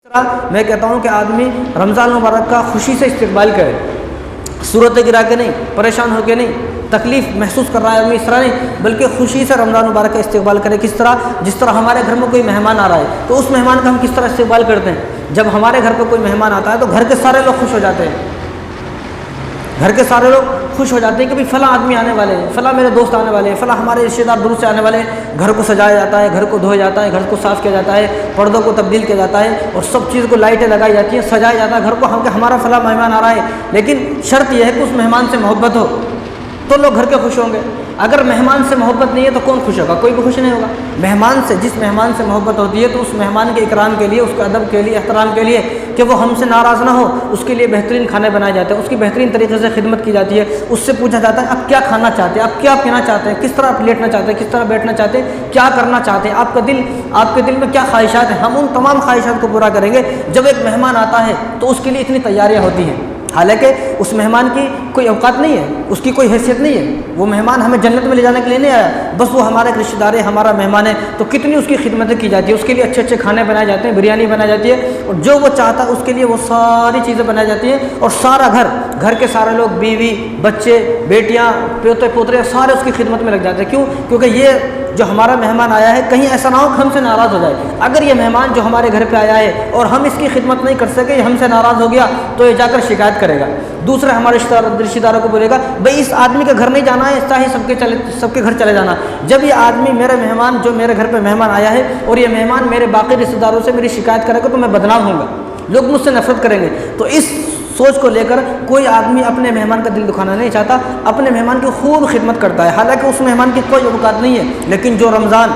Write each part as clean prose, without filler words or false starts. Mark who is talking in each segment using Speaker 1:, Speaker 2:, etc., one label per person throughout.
Speaker 1: میں کہتا ہوں کہ آدمی رمضان مبارک کا خوشی سے استقبال کرے، صورت گرا کے نہیں، پریشان ہو کے نہیں، تکلیف محسوس کر رہا ہے آدمی اس طرح نہیں، بلکہ خوشی سے رمضان مبارک کا استقبال کرے۔ کس طرح؟ جس طرح ہمارے گھر میں کوئی مہمان آ رہا ہے تو اس مہمان کا ہم کس طرح استقبال کرتے ہیں؟ جب ہمارے گھر پہ کوئی مہمان آتا ہے تو گھر کے سارے لوگ خوش ہو جاتے ہیں، گھر کے سارے لوگ خوش ہو جاتے ہیں کہ بھئی فلاں آدمی آنے والے ہیں، فلاں میرے دوست آنے والے ہیں، فلاں ہمارے رشتہ دار دور سے آنے والے ہیں۔ گھر کو سجایا جاتا ہے، گھر کو دھویا جاتا ہے، گھر کو صاف کیا جاتا ہے، پردوں کو تبدیل کیا جاتا ہے اور سب چیز کو لائٹیں لگائی جاتی ہیں، سجایا جاتا ہے گھر کو، ہم کہ ہمارا فلاں مہمان آ رہا ہے۔ لیکن شرط یہ ہے کہ اس مہمان سے محبت ہو تو لوگ گھر کے خوش ہوں گے۔ اگر مہمان سے محبت نہیں ہے تو کون خوش ہوگا؟ کوئی بھی خوش نہیں ہوگا۔ مہمان سے، جس مہمان سے محبت ہوتی ہے تو اس مہمان کے اکرام کے لیے، اس کے ادب کے لیے، احترام کے لیے کہ وہ ہم سے ناراض نہ ہو، اس کے لیے بہترین کھانے بنائے جاتے ہیں، اس کی بہترین طریقے سے خدمت کی جاتی ہے، اس سے پوچھا جاتا ہے اب کیا کھانا چاہتے ہیں، اب کیا پینا چاہتے ہیں، کس طرح آپ لیٹنا چاہتے ہیں، کس طرح بیٹھنا چاہتے ہیں، کیا کرنا چاہتے ہیں، آپ کے دل میں کیا خواہشات ہیں۔ ہم ان تمام خواہشات کو پورا کریں گے۔ جب ایک مہمان آتا ہے تو اس کے لیے اتنی تیاریاں ہوتی ہیں، حالانکہ اس مہمان کی کوئی اوقات نہیں ہے، اس کی کوئی حیثیت نہیں ہے، وہ مہمان ہمیں جنت میں لے جانے کے لیے نہیں آیا، بس وہ ہمارے رشتہ دار ہے، ہمارا مہمان ہے، تو کتنی اس کی خدمتیں کی جاتی ہے، اس کے لیے اچھے اچھے کھانے بنائے جاتے ہیں، بریانی بنائی جاتی ہے، اور جو وہ چاہتا ہے اس کے لیے وہ ساری چیزیں بنائی جاتی ہیں، اور سارا گھر کے سارے لوگ، بیوی، بچے، بیٹیاں، پوتے پوترے، سارے اس کی خدمت میں لگ جاتے ہیں۔ کیوں؟ کیونکہ یہ جو ہمارا مہمان آیا ہے کہیں ایسا نہ ہو کہ ہم سے ناراض ہو جائے۔ اگر یہ مہمان جو ہمارے گھر پہ آیا ہے اور ہم اس کی خدمت نہیں کر سکے، یہ ہم سے ناراض ہو گیا تو یہ جا کر شکایت کرے گا، دوسرے ہمارے رشتہ داروں کو بولے گا بھئی اس آدمی کے گھر نہیں جانا ہے، چاہے سب کے گھر چلے جانا۔ جب یہ آدمی میرے مہمان، جو میرے گھر پہ مہمان آیا ہے، اور یہ مہمان میرے باقی رشتہ داروں سے میری شکایت کرے گا تو میں بدنام ہوں گا، لوگ مجھ سے نفرت کریں گے۔ تو اس سوچ کو لے کر کوئی آدمی اپنے مہمان کا دل دکھانا نہیں چاہتا، اپنے مہمان کی خوب خدمت کرتا ہے، حالانکہ اس مہمان کی کوئی اوقات نہیں ہے، لیکن جو رمضان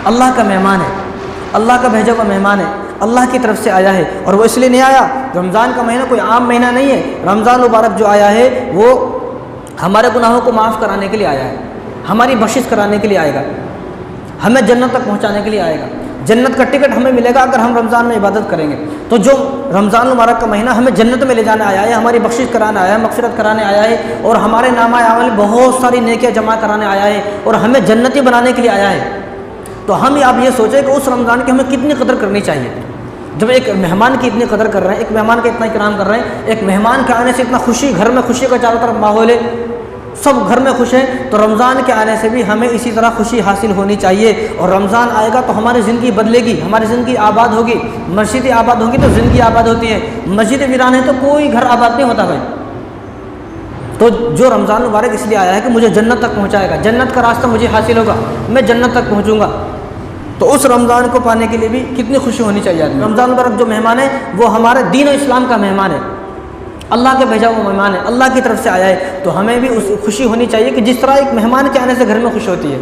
Speaker 1: اللہ کا مہمان ہے، اللہ کا بھیجا ہوا مہمان ہے، اللہ کی طرف سے آیا ہے، اور وہ اس لیے نہیں آیا۔ رمضان کا مہینہ کوئی عام مہینہ نہیں ہے، رمضان مبارک جو آیا ہے وہ ہمارے گناہوں کو معاف کرانے کے لیے آیا ہے، ہماری بخشش کرانے کے لیے آئے گا، ہمیں جنت تک پہنچانے کے لیے آئے گا۔ جنت کا ٹکٹ ہمیں ملے گا اگر ہم رمضان میں عبادت کریں گے۔ تو جو رمضان مبارک کا مہینہ ہمیں جنت میں لے جانے آیا ہے، ہماری بخشش کرانے آیا ہے، مغفرت کرانے آیا ہے، اور ہمارے نامہ اعمال بہت ساری نیکیاں جمع کرانے آیا ہے، اور ہمیں جنتی بنانے کے لیے آیا ہے، تو ہم آپ یہ سوچیں کہ اس رمضان کی ہمیں کتنی قدر کرنی چاہیے۔ جب ایک مہمان کی اتنی قدر کر رہے ہیں، ایک مہمان کا اتنا اکرام کر رہے ہیں، ایک مہمان کے آنے سے اتنا خوشی، گھر میں خوشی کا چاروں طرف ماحول ہے، سب گھر میں خوش ہیں، تو رمضان کے آنے سے بھی ہمیں اسی طرح خوشی حاصل ہونی چاہیے۔ اور رمضان آئے گا تو ہماری زندگی بدلے گی، ہماری زندگی آباد ہوگی، مسجدیں آباد ہوگی تو زندگی آباد ہوتی ہے، مسجد ویران ہے تو کوئی گھر آباد نہیں ہوتا بھائی۔ تو جو رمضان مبارک اس لیے آیا ہے کہ مجھے جنت تک پہنچائے گا، جنت کا راستہ مجھے حاصل ہوگا، میں جنت تک پہنچوں گا، تو اس رمضان کو پانے کے لیے بھی کتنی خوشی ہونی چاہیے آدمی۔ رمضان مبارک جو مہمان ہے وہ ہمارے دین و اسلام کا مہمان ہے، اللہ کے بھیجا ہوا مہمان ہے، اللہ کی طرف سے آیا ہے، تو ہمیں بھی اس خوشی ہونی چاہیے کہ جس طرح ایک مہمان کے آنے سے گھر میں خوشی ہوتی ہے،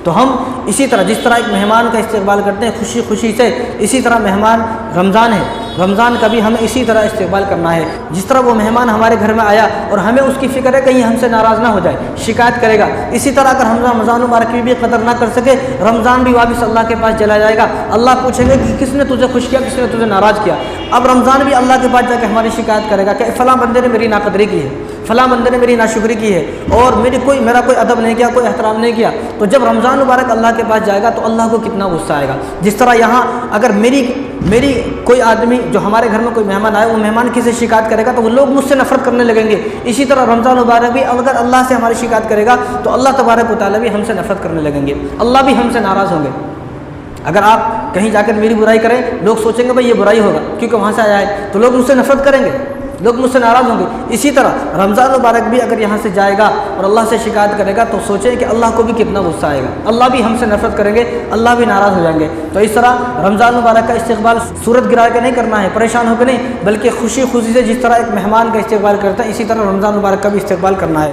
Speaker 1: تو ہم اسی طرح جس طرح ایک مہمان کا استقبال کرتے ہیں خوشی سے، اسی طرح مہمان رمضان ہے، رمضان کا بھی ہمیں اسی طرح استقبال کرنا ہے۔ جس طرح وہ مہمان ہمارے گھر میں آیا اور ہمیں اس کی فکر ہے کہیں ہم سے ناراض نہ ہو جائے، شکایت کرے گا، اسی طرح اگر ہم رمضان مبارک کی بھی قدر نہ کر سکے، رمضان بھی واپس اللہ کے پاس چلا جائے گا، اللہ پوچھیں گے کہ کس نے تجھے خوش کیا، کس نے تجھے ناراض کیا۔ اب رمضان بھی اللہ کے پاس جا کے ہماری شکایت کرے گا کہ فلاں بندے نے میری ناقدری کی ہے، فلاں بندے نے میری ناشکری کی ہے، اور میرا کوئی ادب نہیں کیا، کوئی احترام نہیں کیا۔ تو جب رمضان مبارک اللہ کے پاس جائے گا تو اللہ کو کتنا غصہ آئے گا۔ جس طرح یہاں اگر میری کوئی آدمی جو ہمارے گھر میں کوئی مہمان آئے، وہ مہمان کسی سے شکایت کرے گا تو وہ لوگ مجھ سے نفرت کرنے لگیں گے، اسی طرح رمضان مبارک بھی اگر اللہ سے ہماری شکایت کرے گا تو اللہ تبارک و تعالیٰ بھی ہم سے نفرت کرنے لگیں گے، اللہ بھی ہم سے ناراض ہوں گے۔ اگر آپ کہیں جا کر میری برائی کریں، لوگ سوچیں گے بھائی یہ برائی ہوگا کیونکہ وہاں سے آیا ہے، تو لوگ مجھ سے نفرت کریں گے، لوگ مجھ سے ناراض ہوں گے۔ اسی طرح رمضان مبارک بھی اگر یہاں سے جائے گا اور اللہ سے شکایت کرے گا تو سوچیں کہ اللہ کو بھی کتنا غصہ آئے گا، اللہ بھی ہم سے نفرت کریں گے، اللہ بھی ناراض ہو جائیں گے۔ تو اس طرح رمضان مبارک کا استقبال صورت گرا کے نہیں کرنا ہے، پریشان ہو کے نہیں، بلکہ خوشی سے جس طرح ایک مہمان کا استقبال کرتا ہے اسی طرح رمضان مبارک کا بھی استقبال کرنا ہے۔